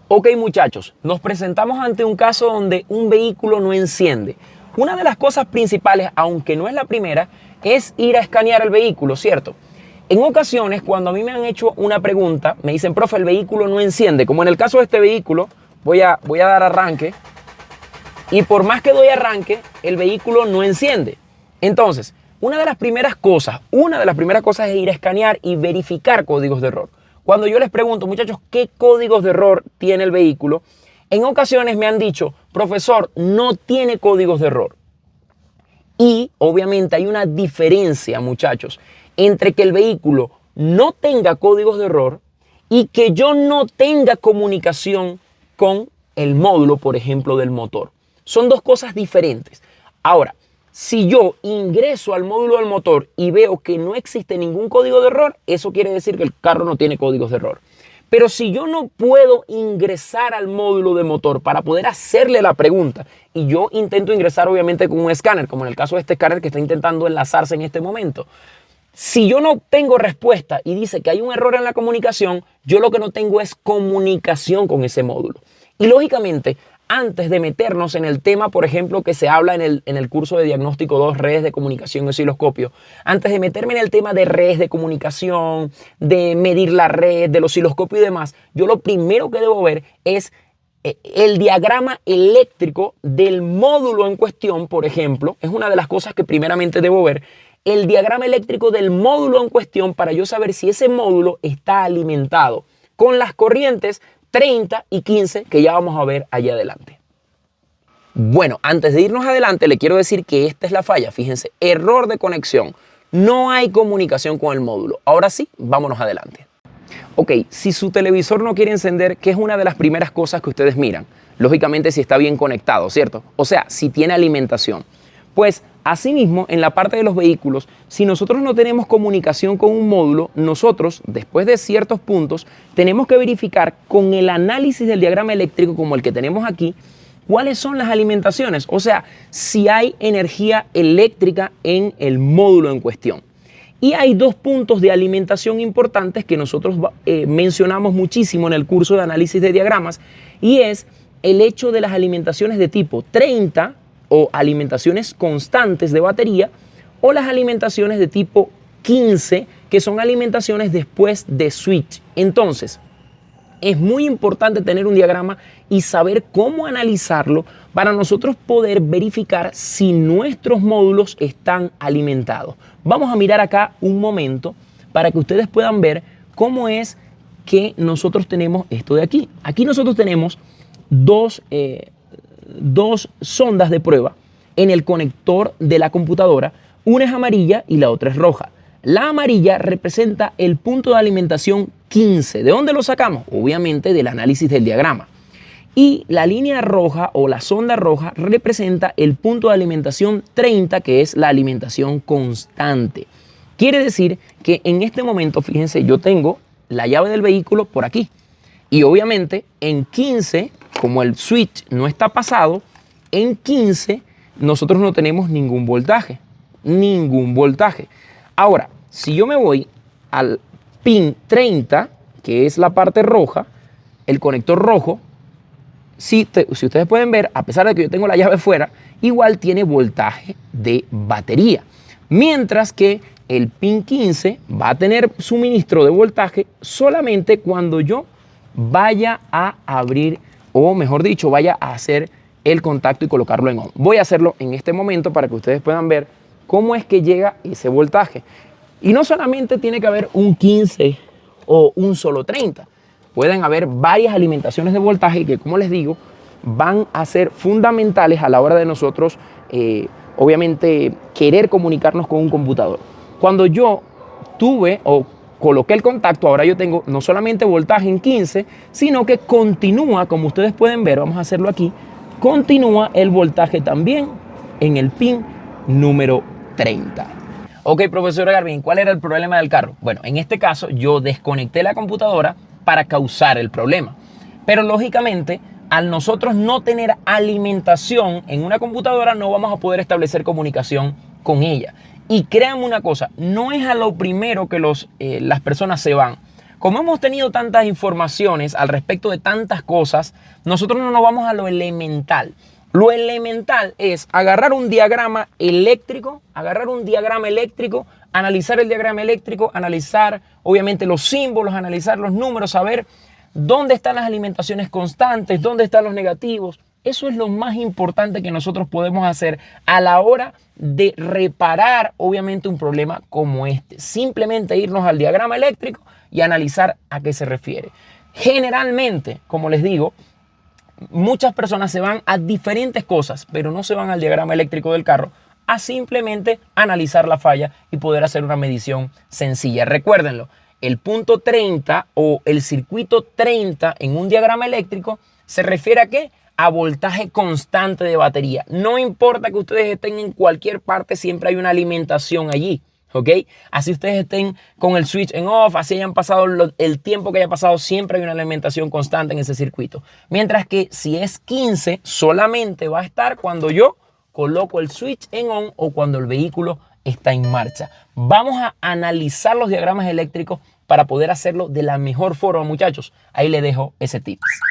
Ok, muchachos, nos presentamos ante un caso donde un vehículo no enciende. Una de las cosas principales, aunque no es la primera, es ir a escanear el vehículo, ¿cierto? En ocasiones, cuando a mí me han hecho una pregunta, me dicen, profe, el vehículo no enciende. Como en el caso de este vehículo, voy a dar arranque y por más que doy arranque, el vehículo no enciende. Entonces, una de las primeras cosas es ir a escanear y verificar códigos de error. Cuando yo les pregunto, muchachos, ¿qué códigos de error tiene el vehículo? En ocasiones me han dicho, profesor, no tiene códigos de error. Y obviamente hay una diferencia, muchachos, entre que el vehículo no tenga códigos de error y que yo no tenga comunicación con el módulo, por ejemplo, del motor. Son dos cosas diferentes. Ahora, si yo ingreso al módulo del motor y veo que no existe ningún código de error, eso quiere decir que el carro no tiene códigos de error. Pero si yo no puedo ingresar al módulo de motor para poder hacerle la pregunta, y yo intento ingresar obviamente con un escáner, como en el caso de este escáner que está intentando enlazarse en este momento, si yo no tengo respuesta y dice que hay un error en la comunicación, yo lo que no tengo es comunicación con ese módulo. Y lógicamente, antes de meternos en el tema, por ejemplo, que se habla en el curso de diagnóstico 2, redes de comunicación y osciloscopio, antes de meterme en el tema de redes de comunicación, de medir la red, del osciloscopio y demás, yo lo primero que debo ver es el diagrama eléctrico del módulo en cuestión, por ejemplo, es una de las cosas que primeramente debo ver, el diagrama eléctrico del módulo en cuestión para yo saber si ese módulo está alimentado con las corrientes 30 y 15 que ya vamos a ver allá adelante. Bueno, antes de irnos adelante le quiero decir que esta es la falla. Fíjense, error de conexión. No hay comunicación con el módulo. Ahora sí, vámonos adelante. Ok, si su televisor no quiere encender, ¿qué es una de las primeras cosas que ustedes miran? Lógicamente si está bien conectado, ¿cierto? O sea, si tiene alimentación. Pues asimismo, en la parte de los vehículos, si nosotros no tenemos comunicación con un módulo, nosotros, después de ciertos puntos, tenemos que verificar con el análisis del diagrama eléctrico como el que tenemos aquí, cuáles son las alimentaciones, o sea, si hay energía eléctrica en el módulo en cuestión. Y hay dos puntos de alimentación importantes que nosotros mencionamos muchísimo en el curso de análisis de diagramas, y es el hecho de las alimentaciones de tipo 30, o alimentaciones constantes de batería, o las alimentaciones de tipo 15, que son alimentaciones después de switch. Entonces, es muy importante tener un diagrama y saber cómo analizarlo para nosotros poder verificar si nuestros módulos están alimentados. Vamos a mirar acá un momento para que ustedes puedan ver cómo es que nosotros tenemos esto de aquí. Aquí nosotros tenemos dos sondas de prueba en el conector de la computadora. Una es amarilla y la otra es roja. La amarilla representa el punto de alimentación 15. ¿De dónde lo sacamos? Obviamente del análisis del diagrama. Y la línea roja o la sonda roja representa el punto de alimentación 30, que es la alimentación constante. Quiere decir que en este momento, fíjense, yo tengo la llave del vehículo por aquí. Y obviamente en 15, como el switch no está pasado, en 15 nosotros no tenemos ningún voltaje. Ningún voltaje. Ahora, si yo me voy al pin 30, que es la parte roja, el conector rojo, si ustedes pueden ver, a pesar de que yo tengo la llave fuera, igual tiene voltaje de batería. Mientras que el pin 15 va a tener suministro de voltaje solamente cuando yo vaya a abrir, o mejor dicho, vaya a hacer el contacto y colocarlo en on. Voy a hacerlo en este momento para que ustedes puedan ver cómo es que llega ese voltaje. Y no solamente tiene que haber un 15 o un solo 30. Pueden haber varias alimentaciones de voltaje que, como les digo, van a ser fundamentales a la hora de nosotros, obviamente, querer comunicarnos con un computador. Cuando yo tuve o coloqué el contacto, ahora yo tengo no solamente voltaje en 15, sino que continúa, como ustedes pueden ver, vamos a hacerlo aquí, continúa el voltaje también en el pin número 30. Ok, profesora Garvin, ¿cuál era el problema del carro? Bueno, en este caso yo desconecté la computadora para causar el problema. Pero lógicamente, al nosotros no tener alimentación en una computadora, no vamos a poder establecer comunicación con ella. Y créanme una cosa, no es a lo primero que las personas se van. Como hemos tenido tantas informaciones al respecto de tantas cosas, nosotros no nos vamos a lo elemental. Lo elemental es agarrar un diagrama eléctrico, analizar el diagrama eléctrico, analizar obviamente los símbolos, analizar los números, saber dónde están las alimentaciones constantes, dónde están los negativos. Eso es lo más importante que nosotros podemos hacer a la hora de reparar obviamente un problema como este. Simplemente irnos al diagrama eléctrico y analizar a qué se refiere. Generalmente, como les digo, muchas personas se van a diferentes cosas, pero no se van al diagrama eléctrico del carro a simplemente analizar la falla y poder hacer una medición sencilla. Recuérdenlo, el punto 30 o el circuito 30 en un diagrama eléctrico se refiere a ¿qué? A voltaje constante de batería. No importa que ustedes estén en cualquier parte, siempre hay una alimentación allí. ¿Ok? Así ustedes estén con el switch en off, así hayan pasado el tiempo que haya pasado, siempre hay una alimentación constante en ese circuito. Mientras que si es 15, solamente va a estar cuando yo coloco el switch en on o cuando el vehículo está en marcha. Vamos a analizar los diagramas eléctricos para poder hacerlo de la mejor forma, muchachos. Ahí les dejo ese tip.